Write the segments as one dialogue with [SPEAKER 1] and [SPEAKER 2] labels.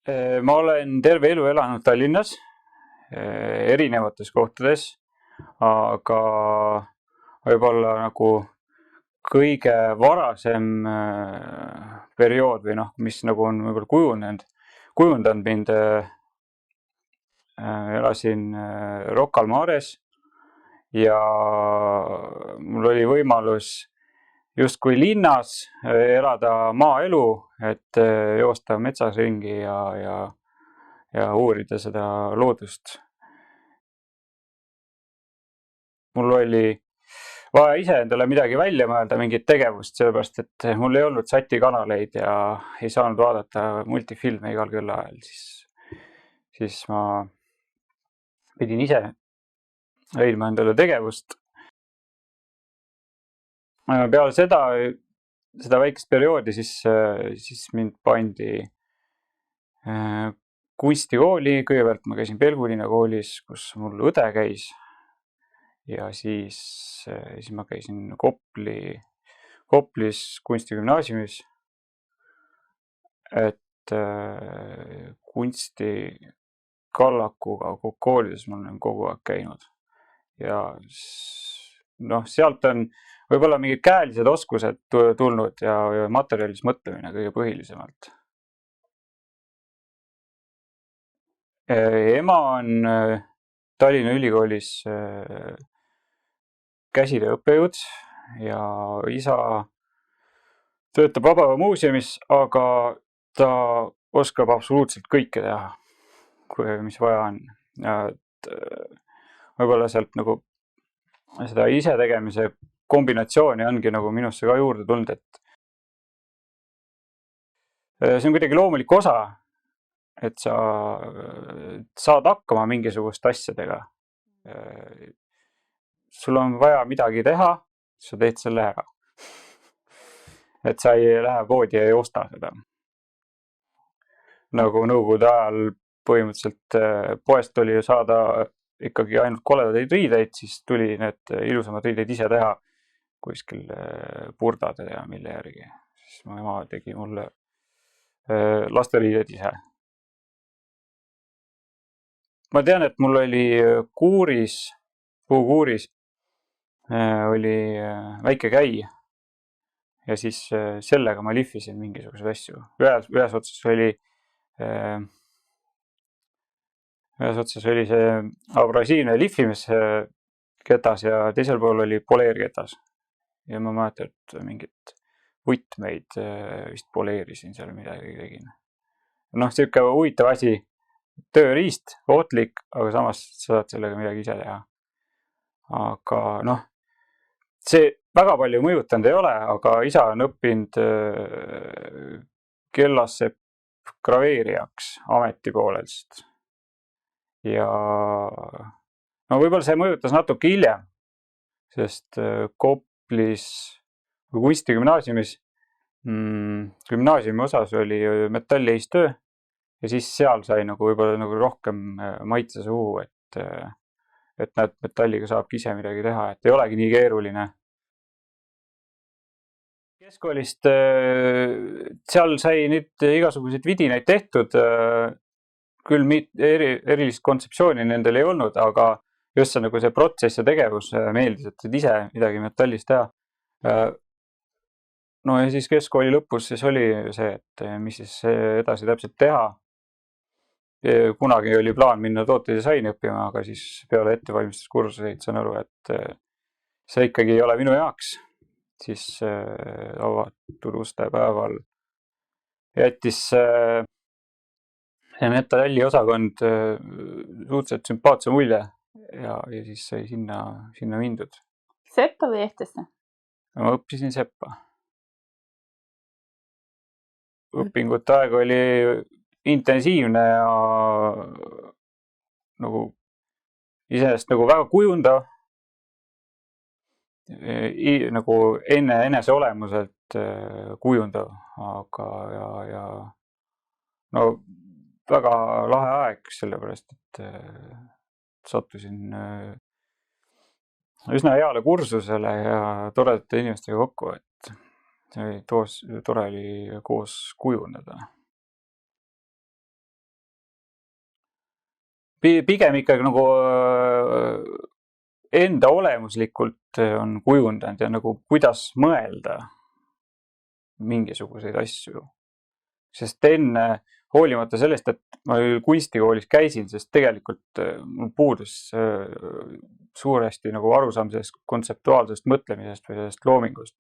[SPEAKER 1] Ma olen terve elu elanud Tallinnas erinevates kohtades, aga võib-olla nagu kõige varasem periood või noh, mis nagu on võib-olla kujundanud mind, elasin Rocca al Mares ja mul oli võimalus justkui linnas elada maaelu, et joosta metsas ringi ja uurida seda loodust. Mul oli vaja ise endale midagi välja mõelda, mingit tegevust, sellepärast et mul ei olnud satikanaleid ja ei saanud vaadata multifilme igal kellaajal, siis ma pidin ise leidma endale tegevust. Peale seda väikest perioodi siis mind pandi kunstikooli. Kõigepealt ma käisin Pelgulinna koolis, kus mul õde käis, ja siis ma käisin Koplis kunstigümnaasiumis, et kunstikallakuga koolides ma olen kogu aeg käinud ja noh, sealt on võib-olla mingid käelised oskused tulnud ja materjalis mõtlemine kõige põhilisemalt. Ema on Tallinna Ülikoolis käsitööõppejõud ja isa töötab Vabaõhumuseumis, aga ta oskab absoluutselt kõike teha, mis vaja on. Võib-olla sealt nagu seda ise tegemise kombinatsiooni ongi nagu minusse ka juurde tulnud, et see on kuidagi loomulik osa, et sa saad hakkama mingisuguste asjadega. Sul on vaja midagi teha, sa teed selle ära. Et sa ei lähe poodi ja ei osta seda. Nagu nõukogude ajal põhimõtteliselt poest oli saada ikkagi ainult koledaid riideid, siis tuli need ilusamad riideid ise teha kuskil purdade ja mille järgi. Siis mu ema tegi mulle lasteliided ise. Ma tean, et mul oli puukuuris oli väike käi ja siis sellega ma lihvisin mingisuguseid asju. Ühes otsas oli see abrasiivne lihvimisketas ja teisel pool oli poleerketas. Ja ma mäletan, et mingit võtmeid vist poleerisin seal, midagi tegin. Noh, siuke huvitav asi, tööriist, ohtlik, aga samas saad sellega midagi ise teha. Aga noh, see väga palju mõjutanud ei ole, aga isa on õppinud Kellassepp graveerijaks ameti poolest. Ja no võib-olla see mõjutas natuke hiljem, sest Koplis kunstigümnaasiumis gümnaasiumi osas oli metalliheistöö ja siis seal sai nagu võib-olla nagu rohkem maitse suhu, et näed, metalliga saabki ise midagi teha, et ei olegi nii keeruline. Keskkoolist seal sai nüüd igasuguseid vidinaid tehtud, küll erilist kontseptsiooni nendel ei olnud, aga just see, nagu see protsess ja tegevus meeldis, et ise midagi metallist teha. No ja siis keskkooli lõpus siis oli see, et mis siis edasi täpselt teha. Kunagi oli plaan minna tootedisaini õppima, aga siis peale ettevalmistuskursuseid saan aru, et see ikkagi ei ole minu jaoks. Siis avatud uste päeval jättis see metalli osakond suhteliselt sümpaatse mulje ja siis sai sinna mindud.
[SPEAKER 2] Seppa või Ehtesse?
[SPEAKER 1] Ma õppisin Seppa. Õpingute aeg oli intensiivne ja nagu iseenesest nagu väga kujundav. Nagu enne enese olemuselt kujundav, aga ja no väga lahe aeg, sellepärast et sattusin üsna heale kursusele ja toredate inimestega kokku, et see oli tore oli koos kujundada. pigem ikkagi nagu enda olemuslikult on kujundanud ja nagu kuidas mõelda mingisuguseid asju. Sest enne, hoolimata sellest, et ma kunstikoolis käisin, sest tegelikult mul puudus suuresti nagu arusaam sellest kontseptuaalsest mõtlemisest või sellest loomingust.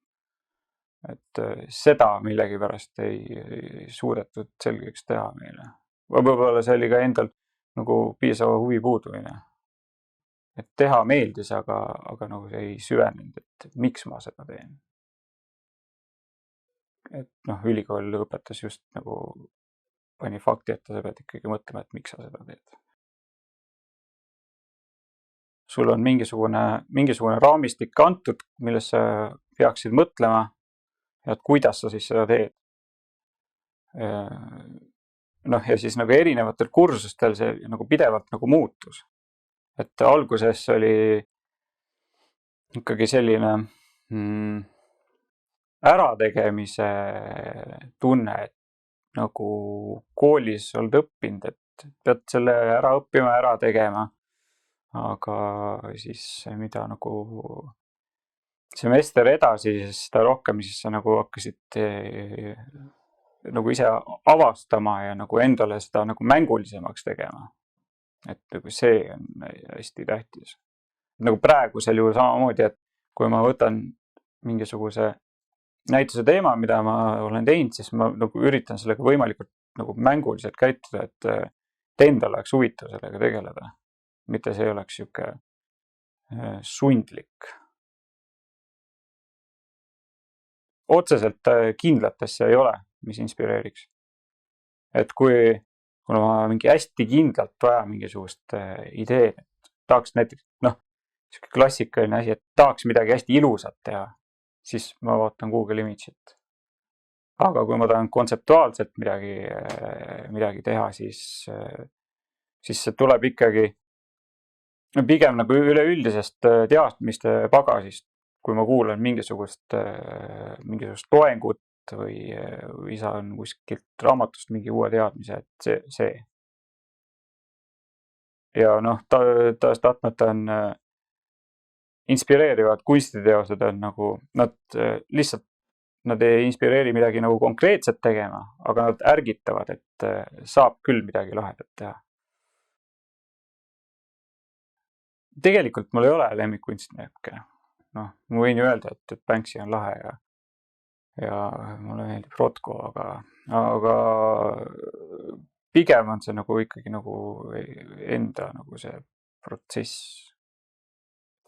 [SPEAKER 1] Et seda millegipärast ei suudetud selgeks teha meile. Võib-olla see oli ka endal nagu piisava huvi puudumine. Et teha meeldis, aga nagu see ei süvenenud, et miks ma seda teen. Et noh, ülikool õpetas just nagu pani fakti, et sa pead ikkagi mõtlema, et miks sa seda teed. Sul on mingisugune raamistik antud, milles sa peaksid mõtlema, et kuidas sa siis seda teed. Noh, ja siis nagu erinevatel kursustel see nagu pidevalt nagu muutus. Et alguses oli ikkagi selline ärategemise tunne, et nagu koolis oled õppinud, et pead selle ära õppima, ära tegema. Aga siis mida nagu semester edasi, siis seda rohkem siis sa nagu hakkasid nagu ise avastama ja nagu endale seda nagu mängulisemaks tegema. Et nagu see on hästi tähtis. Nagu praegusel juhul samamoodi, et kui ma võtan mingisuguse näituse teema, mida ma olen teinud, siis ma nagu üritan sellega võimalikult nagu mänguliselt käituda, et endal oleks huvitav sellega tegeleda. Mitte see oleks siuke sundlik. Otseselt kindlat asja ei ole, mis inspireeriks. Et kuna ma mingi hästi kindlalt vaja mingisugust ideed, et tahaks näiteks, siuke klassikaline asi, et tahaks midagi hästi ilusat teha, siis ma vaatan Google Image'it. Aga kui ma tahan kontseptuaalselt midagi teha, siis see tuleb ikkagi pigem nagu üleüldisest teadmiste pagasist, kui ma kuulan mingisugust loengut või saan kuskilt raamatust mingi uue teadmise, et see. Ja tahtmata on inspireerivad kunstiteosed on nagu, nad ei inspireeri midagi nagu konkreetset tegema, aga nad ärgitavad, et saab küll midagi lahedat teha. Tegelikult mul ei ole lemmikkunstnikke. Ma võin ju öelda, et Banksy on lahe ja mulle meeldib Rothko, aga pigem on see nagu ikkagi nagu enda nagu see protsess.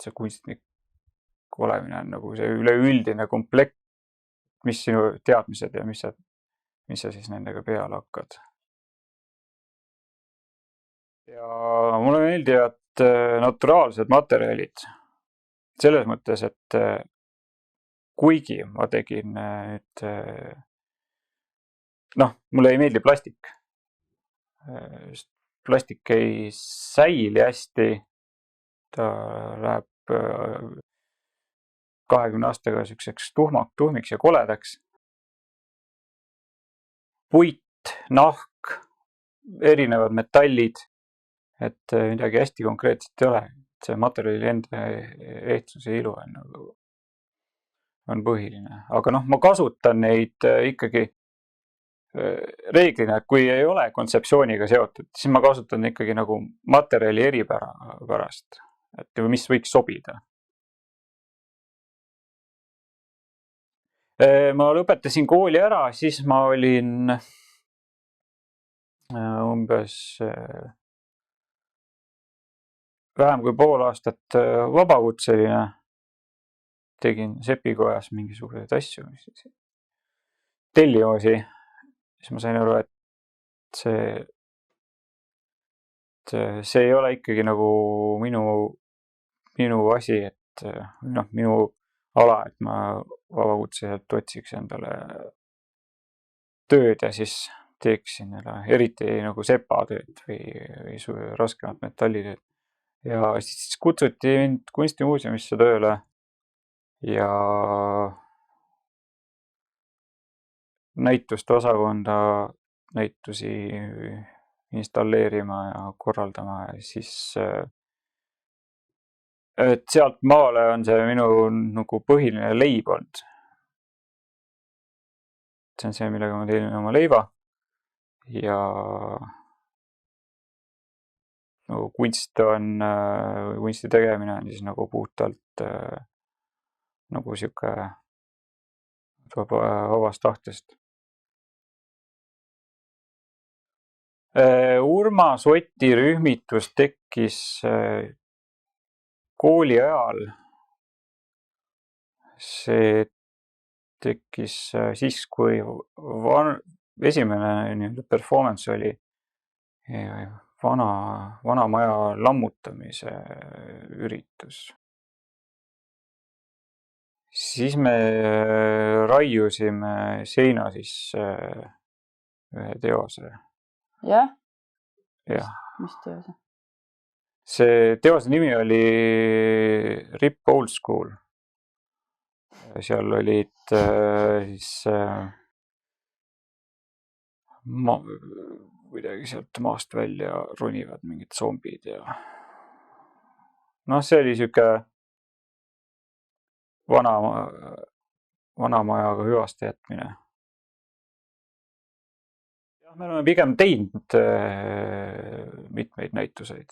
[SPEAKER 1] See kunstnik olemine on nagu see üleüldine komplekt, mis sinu teadmised ja mis sa siis nendega peale hakkad. Ja mulle meeldivad naturaalsed materjalid. Selles mõttes, et kuigi ma tegin nüüd, mulle ei meeldi plastik. Plastik ei säili hästi. Ta läheb 20 aastaga siukseks tuhmiks ja koledaks. Puit, nahk, erinevad metallid, et midagi hästi konkreetset ei ole. See materjali enda ehtsus ja ilu on põhiline. Aga ma kasutan neid ikkagi reeglina, et kui ei ole kontseptsiooniga seotud, siis ma kasutan ikkagi nagu materjali eripära pärast, et mis võiks sobida. Ma lõpetasin kooli ära, siis ma olin umbes vähem kui pool aastat vabakutseline. Tegin sepikojas mingisuguseid asju, tellimusi. Siis ma sain aru, et see ei ole ikkagi nagu minu asi, et minu ala, et ma vabakutseliselt otsiks endale tööd ja siis teeksin eriti nagu sepatööd või raskemat metallitööd. Ja siis kutsuti mind kunstimuuseumisse tööle ja näituste osakonda näitusi installeerima ja korraldama ja siis et sealt maale on see minu nagu põhiline leib olnud. See on see, millega ma teenin oma leiva ja nagu kunst on, kunsti tegemine on siis nagu puhtalt nagu sihuke vabast tahtest. Urmas Oti rühmitus tekkis kooli ajal. See tekkis siis, kui esimene performance oli vana maja lammutamise üritus. Siis me raiusime seina sisse ühe teose.
[SPEAKER 2] Jah?
[SPEAKER 1] Jah.
[SPEAKER 2] Mis teose?
[SPEAKER 1] See teose nimi oli Rip Old School. Seal olid siis kuidagi sealt maast välja ronivad mingid zombid ja see oli sihuke vana majaga hüvaste jätmine. Jah, me oleme pigem teinud mitmeid näituseid.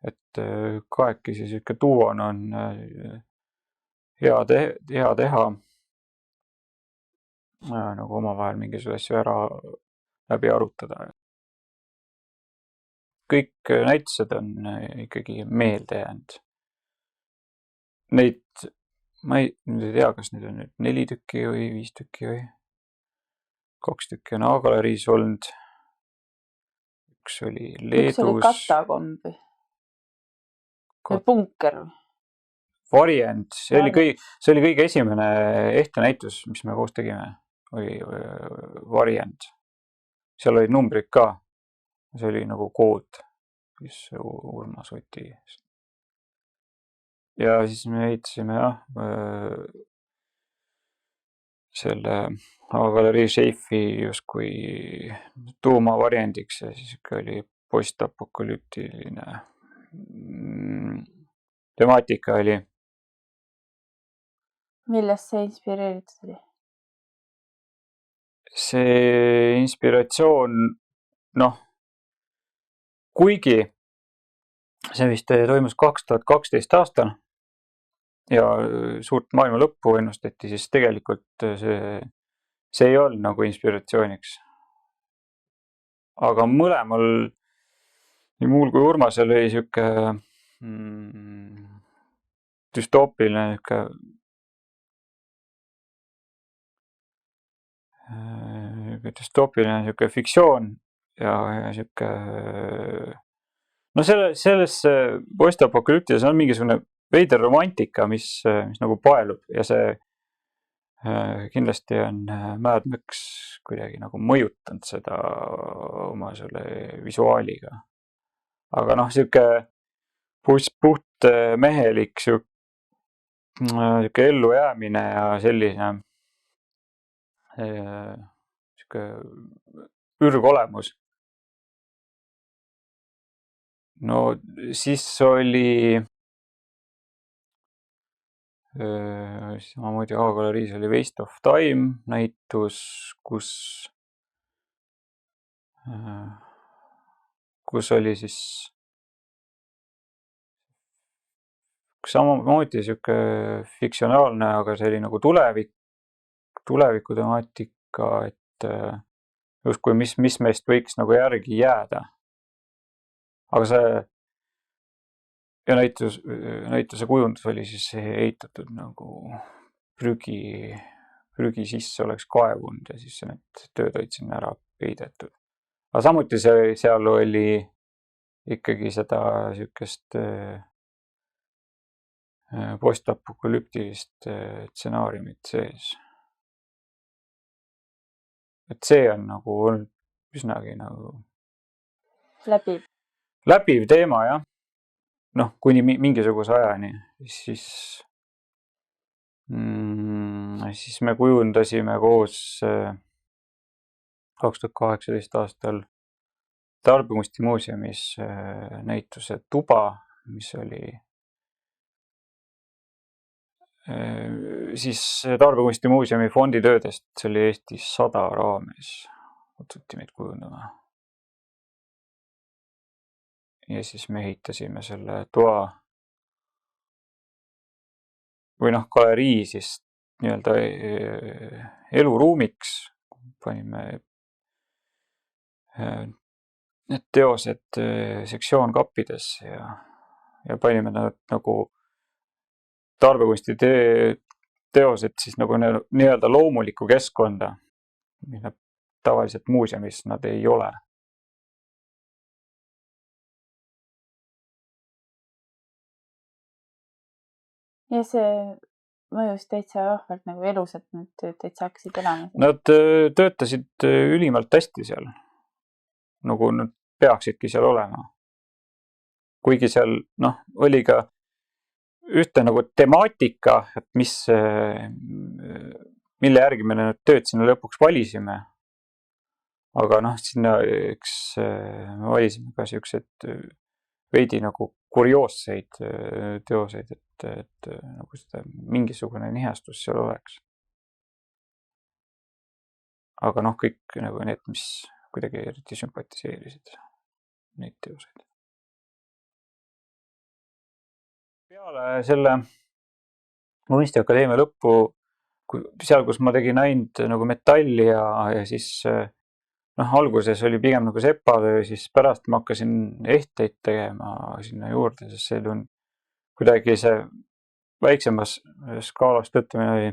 [SPEAKER 1] Et kahekesi sihuke duona on hea teha. Nagu omavahel mingisuguse asju ära läbi arutada. Kõik näitused on ikkagi meelde jäänud. Neid, ma ei tea, kas neid on nüüd 4 tükki või 5 tükki või 2 tükki on A-galeriis olnud. Üks oli Leedus.
[SPEAKER 2] Üks oli katakomb või bunker või?
[SPEAKER 1] Variant. See oli kõige esimene ehte näitus, mis me koos tegime. Oli Variant. Seal olid numbrid ka. See oli nagu kood, mis Urmas Oti. Ja siis me ehitasime selle A-galerii šeifi justkui tuumavariandiks ja siis oli postapokalüptiline temaatika oli.
[SPEAKER 2] Millest see inspireeritud oli?
[SPEAKER 1] See inspiratsioon, kuigi see vist toimus 2012 aastal ja suurt maailma lõppu ennustati, siis tegelikult see ei olnud nagu inspiratsiooniks. Aga mõlemal, nii muul kui Urmasel oli sihuke düstoopiline sihuke fiktsioon ja sihuke selles postapokalüptides on mingisugune veider romantika, mis nagu paelub ja see kindlasti on Mad Max kuidagi nagu mõjutanud seda oma selle visuaaliga. Aga sihuke puht mehelik sihuke ellujäämine ja selline sihuke ürgolemus. Siis oli samamoodi A-galeriis oli Waste of Time näitus, kus oli siis samamoodi sihuke fiktsionaalne, aga see oli nagu tuleviku temaatika, et justkui mis meist võiks nagu järgi jääda. Aga see ja näituse kujundus oli siis ehitatud nagu prügi sisse oleks kaevunud ja siis need tööd olid sinna ära peidetud. Aga samuti seal oli ikkagi seda sihukest postapokalüptilist stsenaariumit sees. Et see on nagu olnud üsnagi nagu läbiv teema, jah. Kuni mingisuguse ajani, siis me kujundasime koos 2018 aastal Tarbekunstimuuseumis näituse Tuba, mis oli siis Tarbekunstimuuseumi fonditöödest, see oli Eestis 100 raames, kutsuti meid kujundama. Ja siis me ehitasime selle toa või galerii siis nii-öelda eluruumiks, panime need teosed sektsioonkappidesse ja panime nad nagu tarbekunsti teosed siis nagu nii-öelda loomulikku keskkonda, mida tavaliselt muuseumis nad ei ole.
[SPEAKER 2] Ja see mõjus täitsa vahvalt nagu elus, et nad täitsa hakkasid elama.
[SPEAKER 1] Nad töötasid ülimalt hästi seal, nagu nad peaksidki seal olema. Kuigi seal oli ka ühte nagu temaatika, et mille järgi me need tööd sinna lõpuks valisime. Aga sinna me valisime ka siuksed veidi nagu kurioosseid teoseid, et nagu seda mingisugune nihastus seal oleks. Aga kõik nagu need, mis kuidagi eriti sümpatiseerisid neid teoseid. Peale selle Kunstiakadeemia lõppu, seal, kus ma tegin ainult nagu metalli ja siis alguses oli pigem nagu sepatöö, siis pärast ma hakkasin ehteid tegema sinna juurde, sest see kuidagi see väiksemas skaalas töötamine oli,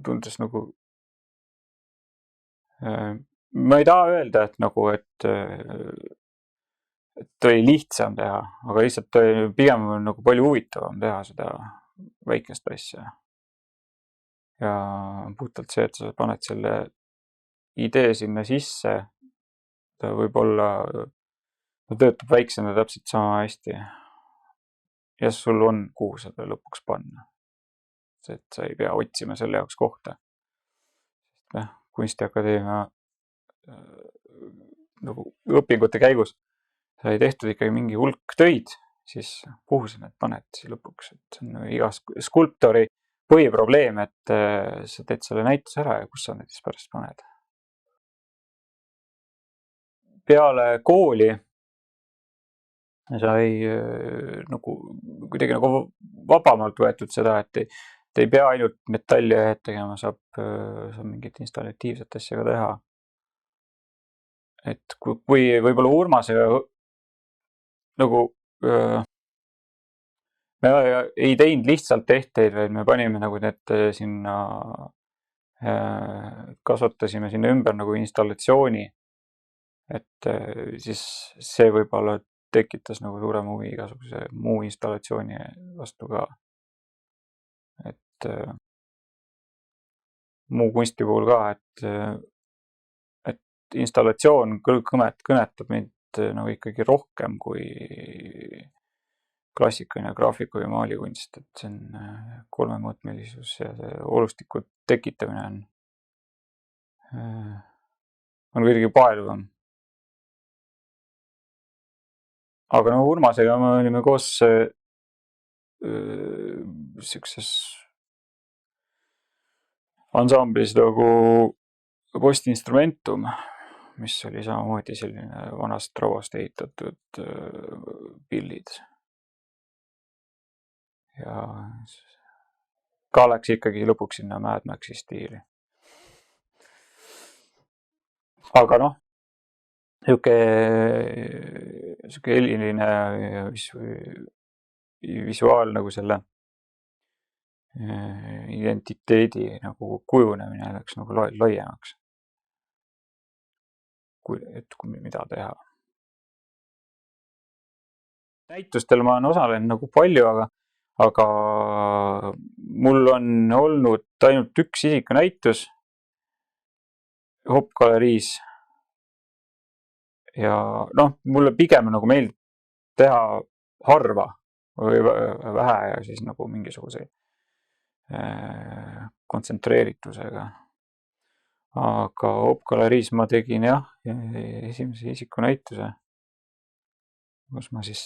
[SPEAKER 1] tundus nagu, ma ei taha öelda, et nagu, et oli lihtsam teha, aga lihtsalt oli pigem nagu palju huvitavam teha seda väikest asja. Ja puhtalt see, et sa paned selle idee sinna sisse, ta võib-olla töötab väiksena täpselt sama hästi. Ja sul on kuhu seda lõpuks panna. See, et sa ei pea otsima selle jaoks kohta. Kunstiakadeemia nagu õpingute käigus sai tehtud ikkagi mingi hulk töid, siis kuhu sa need paned siis lõpuks. Et see on iga skulptori põhiprobleem, et sa teed selle näituse ära ja kus sa need siis pärast paned. Peale kooli sai nagu kuidagi nagu vabamalt võetud seda, et ei pea ainult metalli tegema, saab mingit installatiivset asja ka teha. Et kui võib-olla Urmasega nagu me ei teinud lihtsalt ehteid, vaid me panime nagu need sinna, kasvatasime sinna ümber nagu installatsiooni, et siis see võib-olla tekitas nagu suurema huvi igasuguse muu installatsiooni vastu ka. Et muu kunsti puhul ka, et installatsioon kõnetab mind nagu ikkagi rohkem kui klassikaline graafiku ja maalikunst, et see on kolmemõõtmelisus ja see olustiku tekitamine on kuidagi paeluvam. Aga Urmasega me olime koos siukses ansamblis nagu Postinstrumentum, mis oli samamoodi selline vanast rauast ehitatud pillid. Ja ka läks ikkagi lõpuks sinna Mad Maxi stiili. Aga siuke heliline visuaal nagu selle identiteedi nagu kujunemine läks nagu laiemaks. Et mida teha. Näitustel ma olen osalenud nagu palju, aga mul on olnud ainult üks isikunäitus Hop-galeriis. Ja mulle pigem nagu meeldib teha harva või vähe ja siis nagu mingisuguse kontsentreeritusega. aga Opgaleriis ma tegin jah, esimese isiku näituse, kus ma siis,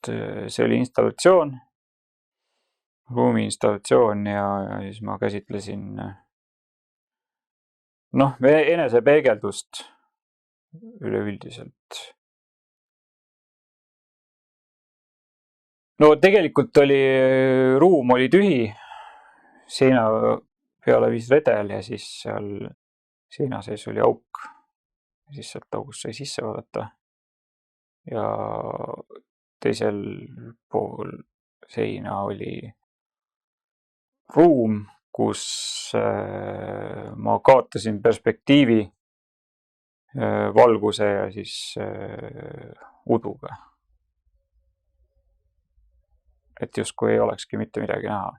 [SPEAKER 1] see oli installatsioon, ruumi installatsioon ja siis ma käsitlesin enesepeegeldust üleüldiselt. No tegelikult ruum oli tühi, seina peale viis redel ja siis seal seina sees oli auk. Ja siis sealt august sai sisse vaadata. Ja teisel pool seina oli ruum, kus ma kaotasin perspektiivi valguse ja siis uduga. Et justkui ei olekski mitte midagi näha.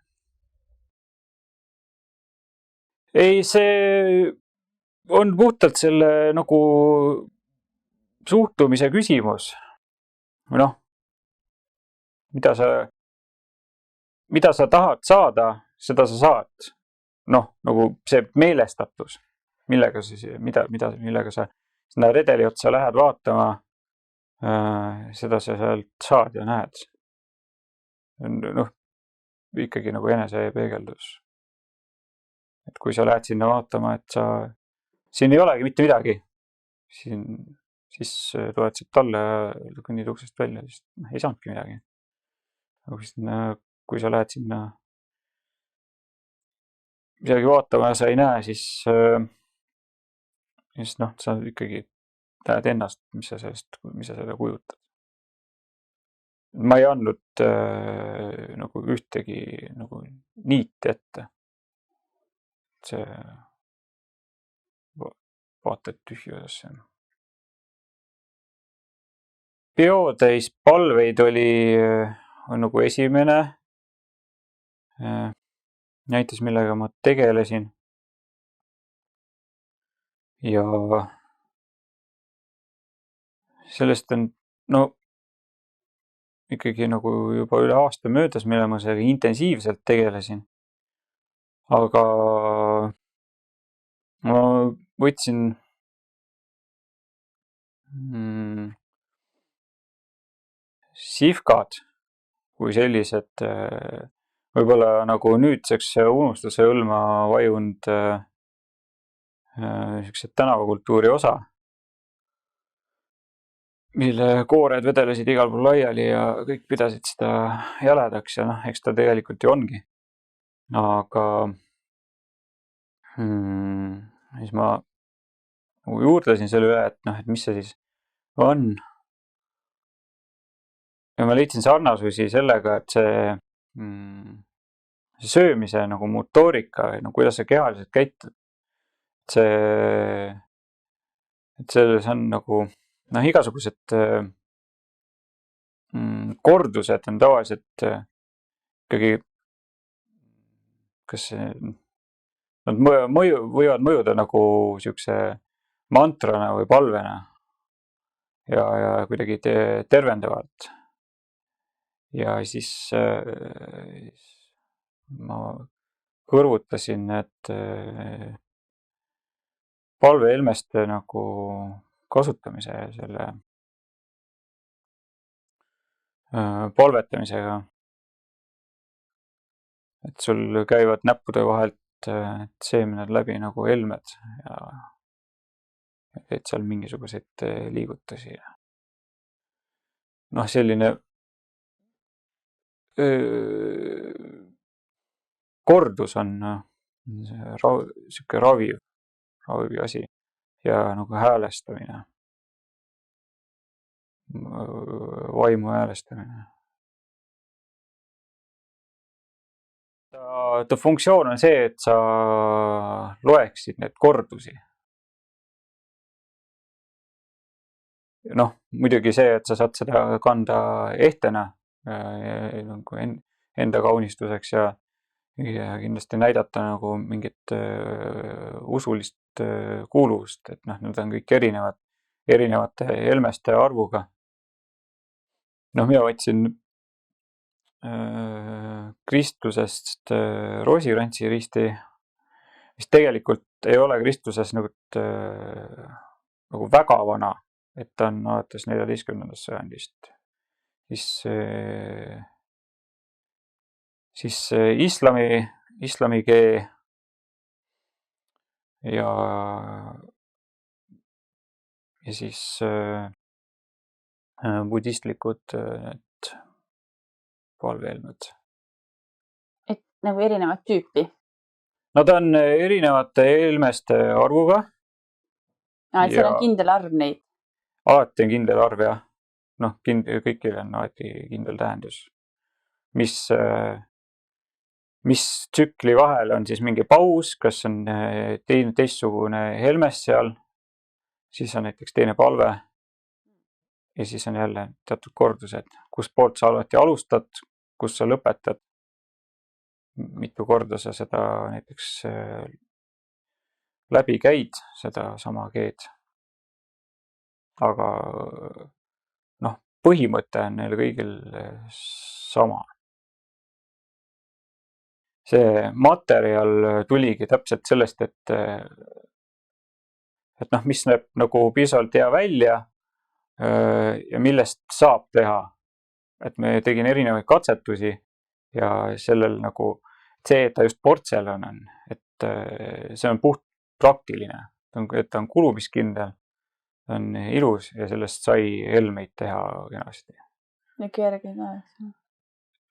[SPEAKER 1] Ei, see on puhtalt selle nagu suhtumise küsimus. Või noh, mida sa tahad saada, seda sa saad. Noh, nagu see meelestatus, millega sa sinna redeli otsa lähed vaatama, seda sa sealt saad ja näed. Noh, ikkagi nagu enesepeegeldus. Et kui sa lähed sinna vaatama, et siin ei olegi mitte midagi, siis tuled siit alla ja kõnnid uksest välja, siis ei saanudki midagi. Aga kui sa lähed sinna midagi vaatama ja sa ei näe, siis sa ikkagi näed ennast, mis sa seda kujutad. Ma ei andnud nagu ühtegi nagu niiti ette. See vaatad tühjusesse. Peotäis palveid on nagu esimene näitus, millega ma tegelesin. Ja sellest on ikkagi nagu juba üle aasta möödas, mille ma sellega intensiivselt tegelesin. Aga ma võtsin sihvkad kui sellised võib-olla nagu nüüdseks unustuse hõlma vajunud niisugused tänavakultuuri osa, mille koored vedelesid igal pool laiali ja kõik pidasid seda jäledaks ja eks ta tegelikult ju ongi. Aga siis ma juurdlesin selle üle, et mis see siis on. Ja ma leidsin sarnasusi sellega, et see söömise nagu motoorika või kuidas sa kehaliselt käitud, et selles on nagu igasugused kordused on tavaliselt ikkagi, kas nad võivad mõjuda nagu siukse mantrana või palvena ja kuidagi tervendavalt. Ja siis ma kõrvutasin need palvehelmeste nagu kasutamise selle palvetamisega. Et sul käivad näppude vahelt seemned läbi nagu helmed ja teed seal mingisuguseid liigutusi. Selline kordus on siuke raviv asi ja nagu häälestamine, vaimu häälestamine. Ta funktsioon on see, et sa loeksid need kordusi. Muidugi see, et sa saad seda kanda ehtena nagu enda kaunistuseks ja kindlasti näidata nagu mingit usulist kuuluvust, et need on kõik erinevate helmeste arvuga. Mina võtsin Kristusest roosikrantsi risti mis tegelikult ei ole kristluses nagu väga vana, et ta on alates 14. sajandist. Siis islami kee ja siis budistlikud need palveelmed.
[SPEAKER 2] Et nagu erinevat tüüpi.
[SPEAKER 1] Nad on erinevate eelmeste arvuga.
[SPEAKER 2] Et seal on kindel arv neid.
[SPEAKER 1] Alati on kindel arv, jah. Noh, kõikil on alati kindel tähendus. Mis tsükli vahel on siis mingi paus, kas on teistsugune helmes seal, siis on näiteks teine palve ja siis on jälle teatud kordused, kus poolt sa alati alustad, kus sa lõpetad. Mitu korda sa seda näiteks läbi käid, seda sama keed. Aga põhimõte on neil kõigil sama. See materjal tuligi täpselt sellest, et mis näeb nagu piisavalt hea välja ja millest saab teha. Et me tegin erinevaid katsetusi ja sellel nagu see, et ta just portselan on, et see on puht praktiline, et ta on kulumiskindel, ta on ilus ja sellest sai helmeid teha kenasti.
[SPEAKER 2] Ja kerge ka.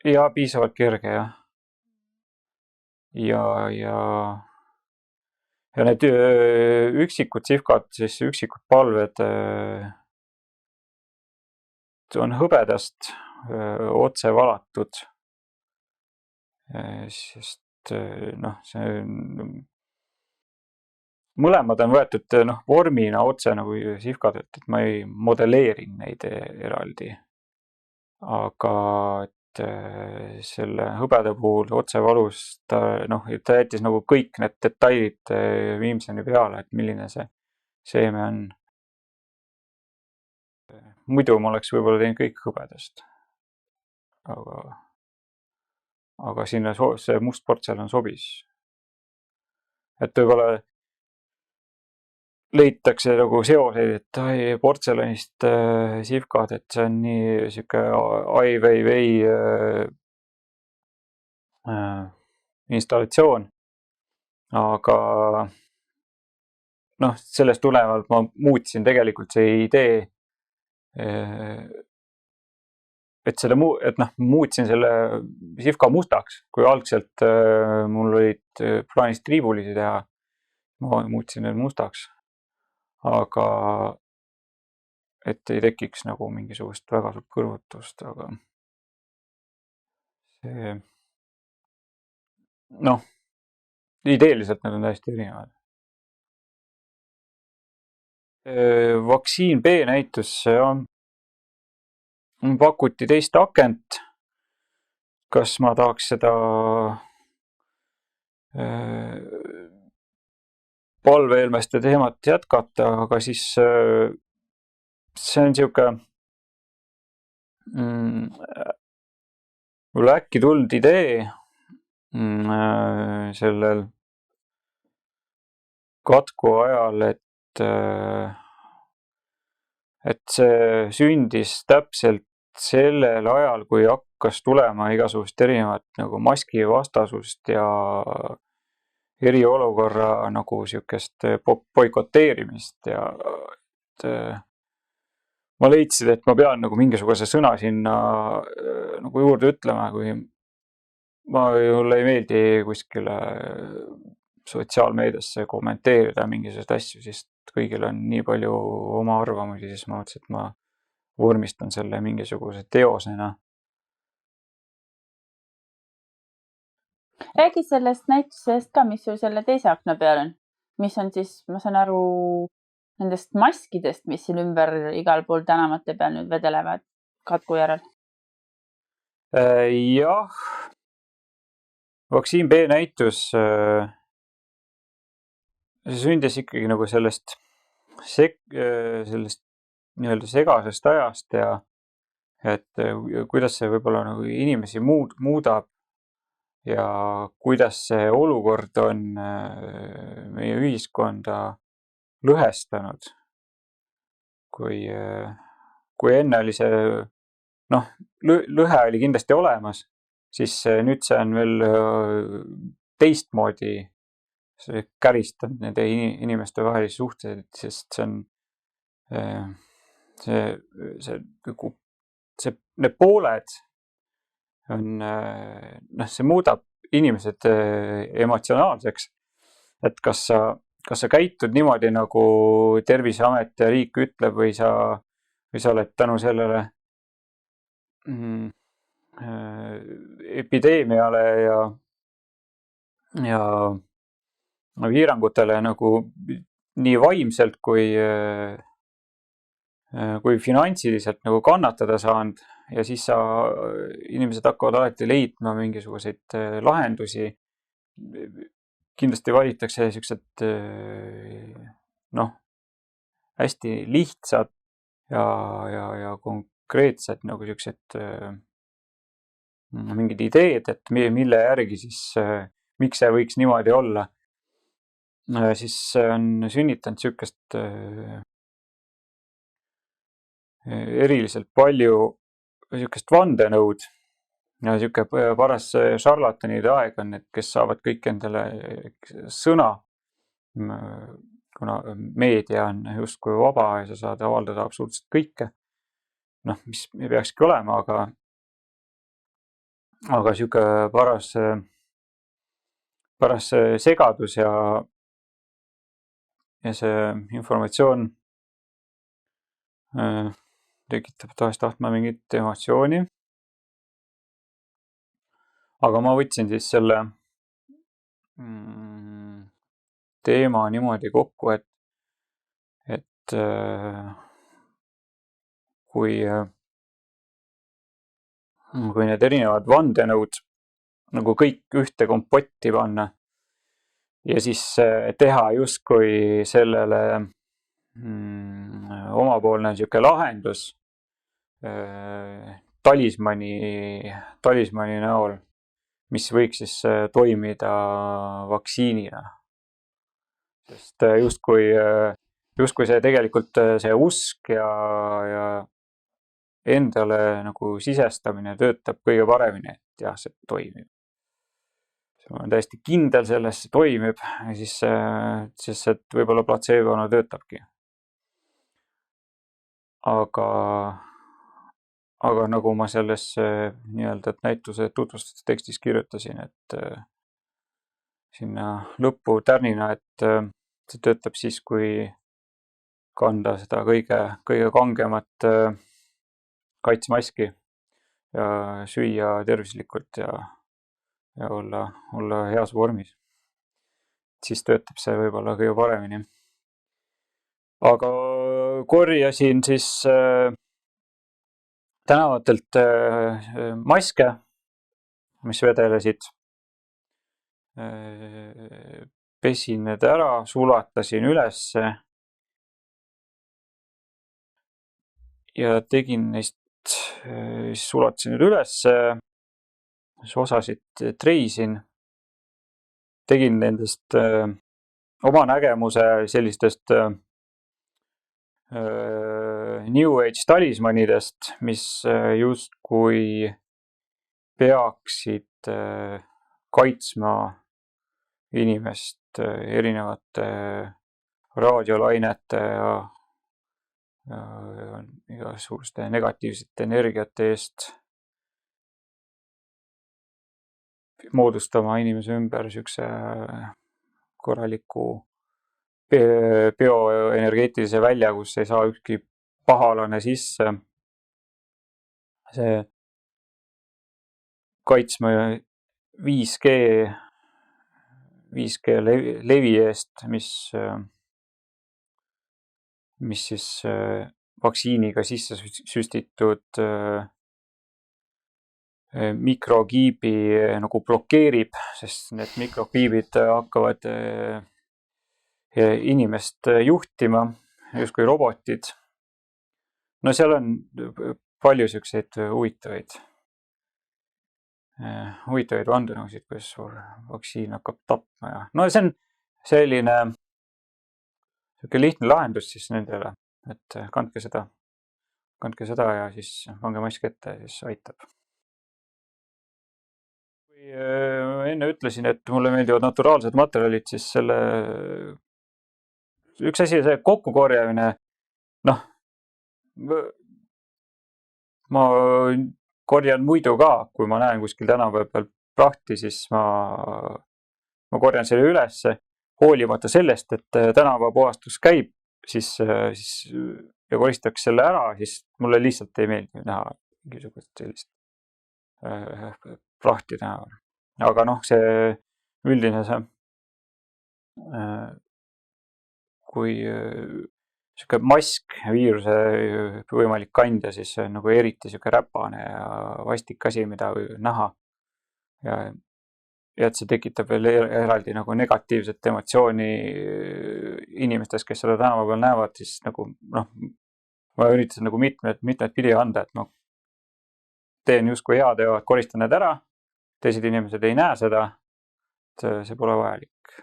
[SPEAKER 1] Ja piisavalt kerge, jah. Ja need üksikud sihvkad, siis üksikud palved on hõbedast otse valatud. Sest see mõlemad on võetud vormina otse nagu sihvkadelt, et ma ei modelleerin neid eraldi. Aga selle hõbeda puhul otse valus ta jättis nagu kõik need detailid viimseni peale, et milline see seeme on. Muidu ma oleks võib-olla teinud kõik hõbedast. Aga sinna see must portselan sobis. Et võib-olla leitakse nagu seoseid, et portselanist sihvkad, et see on nii siuke ai vei installatsioon. Aga sellest tulenevalt ma muutsin tegelikult see idee, et muutsin selle sihvka mustaks, kui algselt mul olid plaanis triibulisi teha. Ma muutsin need mustaks. Aga et ei tekiks nagu mingisugust väga suurt kõrvutust, aga see ideeliselt nad on täiesti erinevad. Vaktsiin B näitusse pakuti teist akent. Kas ma tahaks seda palveelmeste teemat jätkata, aga siis see on siuke mulle äkki tulnud idee sellel katku ajal, et see sündis täpselt sellel ajal, kui hakkas tulema igasugust erinevat nagu maskivastasust ja eriolukorra nagu siukest boikoteerimist ja ma leidsin, et ma pean nagu mingisuguse sõna sinna nagu juurde ütlema, kui mulle ei meeldi kuskile sotsiaalmeediasse kommenteerida mingisuguseid asju, sest kõigil on nii palju oma arvamusi, siis ma mõtlesin, et ma vormistan selle mingisuguse teosena.
[SPEAKER 2] Räägi sellest näitusest ka, mis sul selle teise akna peal on. Mis on siis, ma saan aru, nendest maskidest, mis siin ümber igal pool tänavate peal nüüd vedelevad katku järel.
[SPEAKER 1] Jah. Vaktsiin B näitus see sündis ikkagi nagu sellest nii-öelda segasest ajast ja et kuidas see võib-olla nagu inimesi muudab ja kuidas see olukord on meie ühiskonda lõhestanud. Kui enne oli see, lõhe oli kindlasti olemas, siis nüüd see on veel teistmoodi käristanud nende inimeste vahelisi suhteid, sest see on need pooled on, see muudab inimesed emotsionaalseks, et kas sa käitud niimoodi, nagu Terviseamet ja riik ütleb, või sa oled tänu sellele epideemiale ja piirangutele nagu nii vaimselt kui finantsiliselt nagu kannatada saanud, ja siis inimesed hakkavad alati leidma mingisuguseid lahendusi. Kindlasti valitakse sellised hästi lihtsad ja konkreetsed nagu sellised mingid ideed, et mille järgi siis, miks see võiks niimoodi olla. Siis on sünnitanud sellisest eriliselt palju sellisest vandenõud ja selline paras šarlatanide aeg on, et kes saavad kõik endale sõna, kuna meedia on justkui vaba ja sa saad avaldada absoluutselt kõike, mis ei peakski olema, aga selline paras segadus ja see informatsioon tekitab tahes-tahtma mingit emotsiooni. Aga ma võtsin siis selle teema niimoodi kokku, et kui need erinevad vandenõud nagu kõik ühte kompotti panna ja siis teha justkui sellele omapoolne selline lahendus talismani näol, mis võiks siis toimida vaktsiinina. Sest justkui see tegelikult see usk ja endale nagu sisestamine töötab kõige paremini, et jah, see toimib. Ma olen täiesti kindel selles, see toimib, ja siis et võib-olla platseebona töötabki. Aga nagu ma selles nii-öelda näituse tutvustustekstis kirjutasin, et sinna lõppu tärnina, et see töötab siis, kui kanda seda kõige kangemat kaitsmaski ja süüa tervislikult ja olla heas vormis. Siis töötab see võib-olla kõige paremini. Aga korjasin siis tänavatelt maske, mis vedelesid. Pesin need ära, sulatasin ülesse ja tegin neist, sulatasin need ülesse, osasid treisin, tegin nendest oma nägemuse sellistest New Age talismanidest, mis justkui peaksid kaitsma inimest erinevate raadiolainete ja igasuguste negatiivsete energiate eest, moodustama inimese ümber selline korraliku bioenergeetilise välja, kus ei saa ükski pahalane sisse. See kaitsma 5G levi eest, mis siis vaktsiiniga sisse süstitud mikrokiibi nagu blokeerib, sest need mikrokiibid hakkavad inimest juhtima, justkui robotid. No seal on palju selliseid huvitavaid huvitavaid vandenõusid, kuidas vaktsiin hakkab tapma ja no see on selline sihuke lihtne lahendus siis nendele, et kandke seda ja siis pange mask ette ja siis aitab. Kui enne ütlesin, et mulle meeldivad naturaalsed materjalid, siis selle üks asi see kokkukorjamine, noh, ma korjan muidu ka, kui ma näen kuskil tänava peal prahti, siis ma korjan selle ülesse, hoolimata sellest, et tänavapuhastus käib, siis ja koristaks selle ära, siis mulle lihtsalt ei meeldi näha mingisugust sellist prahti tänaval. Aga noh, see üldine see, kui sihuke mask, viiruse võimalik kandja, siis see on nagu eriti sihuke räpane ja vastik asi, mida näha. Ja et see tekitab veel eraldi nagu negatiivset emotsiooni inimestes, kes seda tänava peal näevad, siis nagu noh, ma üritasin nagu mitmed pidi anda, et ma teen justkui heateo, et koristan need ära, teised inimesed ei näe seda, et see pole vajalik.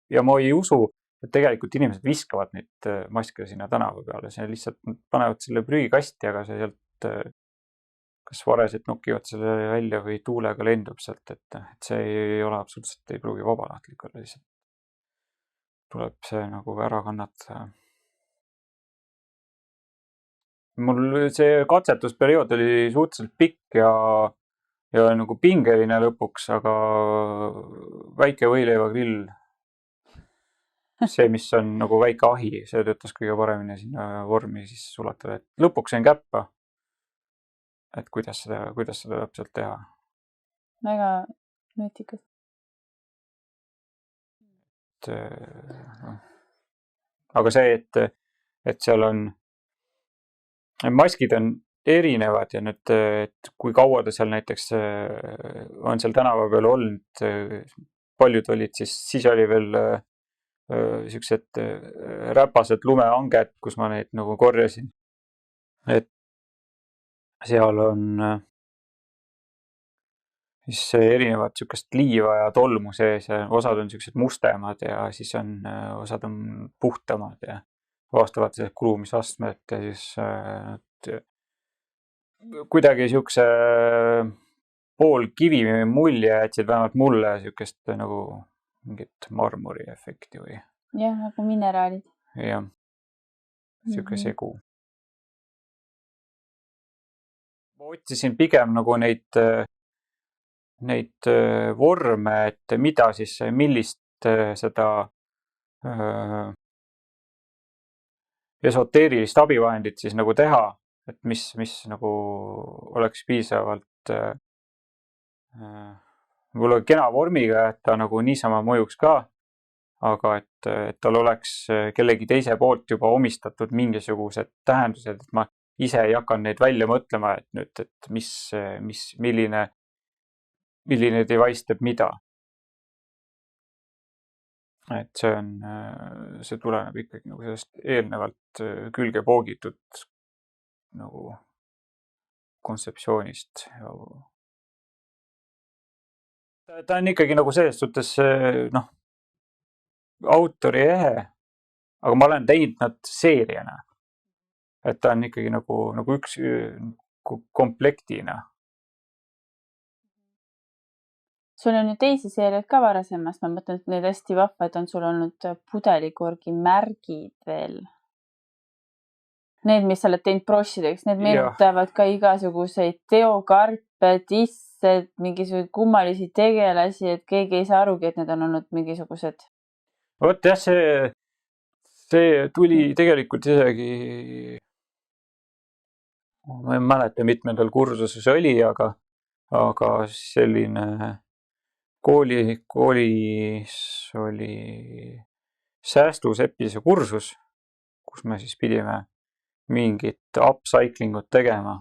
[SPEAKER 1] Ja ma ei usu, et tegelikult inimesed viskavad neid maske sinna tänava peale, see lihtsalt panevad selle prügikasti, aga see sealt kas varesed nokivad selle välja või tuulega lendub sealt, et see ei ole absoluutselt, ei pruugi vabatahtlik olla, lihtsalt tuleb see nagu ära kannatada. Mul see katsetusperiood oli suhteliselt pikk ja nagu pingeline lõpuks, aga väike võileivagrill, see, mis on nagu väike ahi, see töötas kõige paremini sinna vormi siis sulatada, et lõpuks sain käppa, et kuidas seda täpselt teha.
[SPEAKER 2] Väga nutikas.
[SPEAKER 1] Aga see, et seal on, maskid on erinevad ja nüüd, et kui kaua ta seal näiteks on seal tänava peal olnud, paljud olid siis oli veel siuksed räpased lumeanged, kus ma neid nagu korjasin. Et seal on siis erinevad siukest liiva ja tolmu sees ja osad on siuksed mustemad ja siis on, osad on puhtamad ja vastavalt see kulumisastmed ja siis kuidagi siukse pool kivimi mulje jätsid vähemalt mulle siukest nagu mingit marmori efekti või.
[SPEAKER 2] Jah, nagu mineraalid.
[SPEAKER 1] Jah, siuke segu. Ma otsisin pigem nagu neid vorme, et mida siis, millist seda esoteerilist abivahendit siis nagu teha, et mis nagu oleks piisavalt võib-olla kena vormiga, et ta nagu niisama mõjuks ka, aga et tal oleks kellegi teise poolt juba omistatud mingisugused tähendused, et ma ise ei hakanud neid välja mõtlema, et nüüd, et milline device teeb mida. Et see tuleneb ikkagi nagu sellest eelnevalt külge poogitud nagu kontseptsioonist. Ta on ikkagi nagu selles suhtes, noh, autori ehe, aga ma olen teinud nad seeriana. Et ta on ikkagi nagu üks komplektina.
[SPEAKER 2] Sul on ju teisi seeriaid ka varasemast, ma mõtlen, et need hästi vahvad on sul olnud pudelikorgi märgid veel. Need, mis sa oled teinud brossideks, need meenutavad ka igasuguseid teokarpe, tissed, mingisugused kummalisi tegelasi, et keegi ei saa arugi, et need on olnud mingisugused.
[SPEAKER 1] Vot jah, see tuli tegelikult isegi, ma ei mäleta, mitmendal kursuses oli, aga selline koolis oli säästuseppise kursus, kus me siis pidime mingit upcycling ut tegema.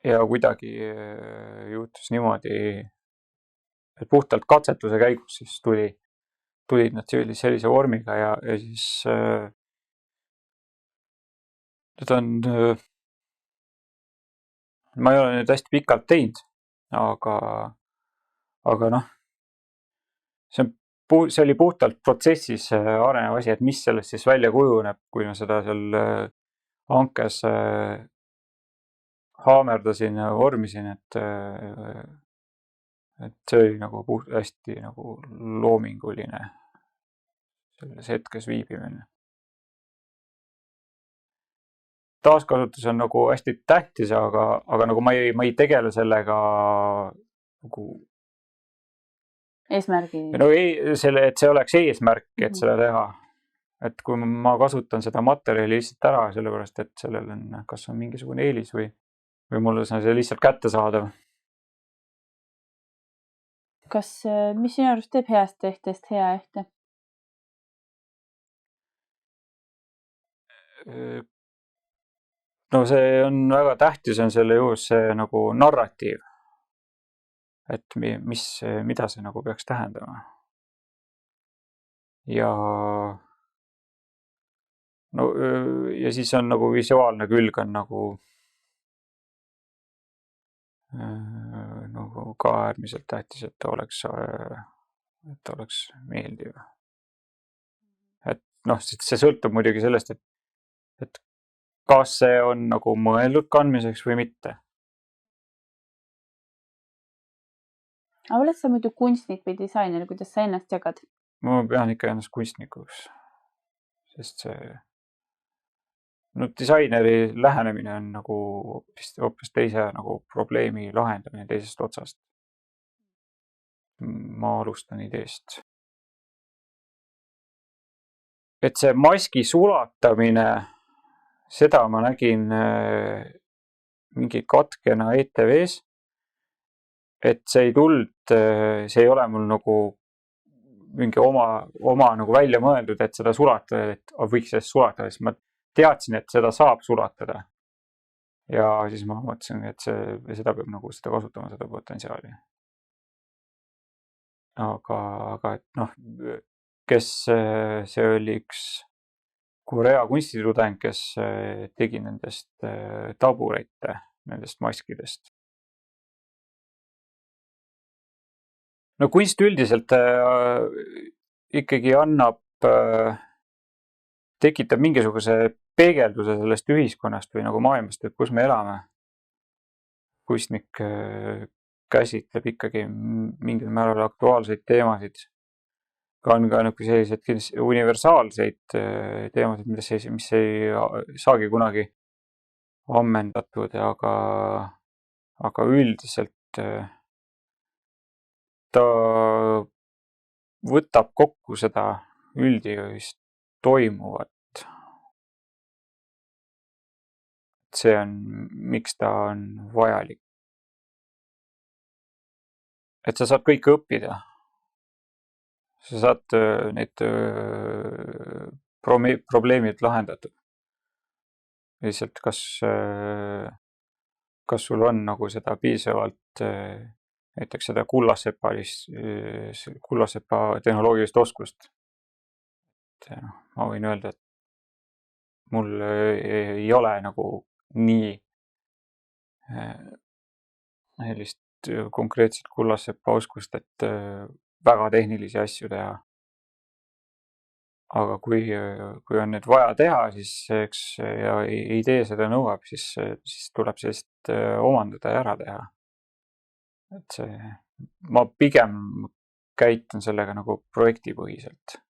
[SPEAKER 1] Ja kuidagi juhtus niimoodi, et puhtalt katsetuse käigus siis tulid nad sellise vormiga ja siis need on ma ei ole nüüd hästi pikalt teinud, aga noh, see oli puhtalt protsessis arenev asi, et mis sellest siis välja kujuneb, kui ma seda seal hankes haamerdasin ja vormisin, et see oli nagu hästi nagu loominguline selles hetkes viibimine. Taaskasutus on nagu hästi tähtis, aga nagu ma ei tegele sellega nagu
[SPEAKER 2] eesmärgi.
[SPEAKER 1] No et see oleks eesmärk, et seda teha. Et kui ma kasutan seda materjali lihtsalt ära, sellepärast, et sellel on, kas on mingisugune eelis või mulle on see lihtsalt kättesaadav.
[SPEAKER 2] Mis sinu arust teeb heast tehtest hea ehte?
[SPEAKER 1] No see on väga tähtis, on selle juhus see nagu narratiiv. Et mida see nagu peaks tähendama. Ja siis on nagu visuaalne külg on nagu ka äärmiselt tähtis, et oleks meeldiv. Et noh, see sõltub muidugi sellest, et kas see on nagu mõeldud kandmiseks või mitte.
[SPEAKER 2] Aga oled sa muidu kunstnik või disainer, kuidas sa ennast jagad?
[SPEAKER 1] Ma pean ikka ennast kunstnikuks, sest see disaineri lähenemine on nagu hoopis teise nagu probleemi lahendamine teisest otsast. Ma alustan ideest. Et see maski sulatamine, seda ma nägin mingi katkena ETV-s, et see ei ole mul nagu mingi oma nagu välja mõeldud, et seda sulatada, et võiks sellest sulatada, siis ma teadsin, et seda saab sulatada. Ja siis ma mõtlesin, et seda peab nagu seda kasutama, seda potentsiaali. Aga et noh, see oli üks Korea kunstitudeng, kes tegi nendest taburette, nendest maskidest. No kunst üldiselt ikkagi tekitab mingisuguse peegelduse sellest ühiskonnast või nagu maailmast, et kus me elame. Kunstnik käsitleb ikkagi mingil määral aktuaalseid teemasid. On ka selliseid universaalseid teemasid, mis ei saagi kunagi ammendatud, aga üldiselt ta võtab kokku seda üldist toimuvat. See on, miks ta on vajalik. Et sa saad kõike õppida. Sa saad need probleemid lahendatud. Lihtsalt kas sul on nagu seda piisavalt näiteks seda kullasepa tehnoloogilist oskust. Ma võin öelda, et mul ei ole nagu nii sellist konkreetset kullasepa oskust, et väga tehnilisi asju teha. Aga kui on need vaja teha, siis ja idee seda nõuab, siis tuleb sellist omandada ja ära teha. Et ma pigem käitun sellega nagu projektipõhiselt.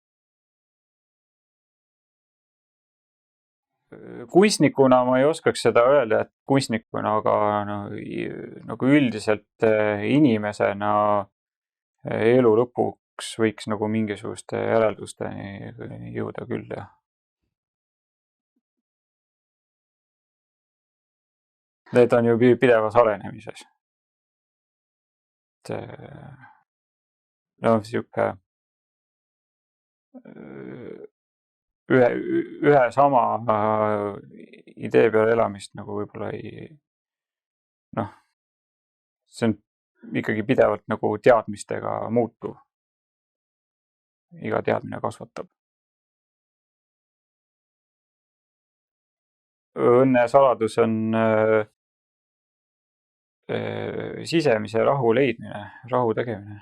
[SPEAKER 1] Kunstnikuna ma ei oskaks seda öelda, et kunstnikuna, aga nagu üldiselt inimesena elu lõpuks võiks nagu mingisuguste järeldusteni jõuda küll, jah. Need on ju pidevas arenemises. Siuke ühe sama idee peale elamist nagu võib-olla see on ikkagi pidevalt nagu teadmistega muutuv. Iga teadmine kasvatab. Õnne saladus on sisemise rahu leidmine, rahu tegemine.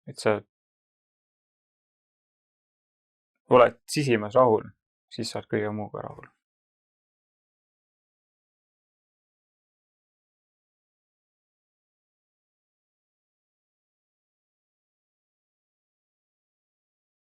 [SPEAKER 1] Et sa oled sisimas rahul, siis saad kõige muuga rahul.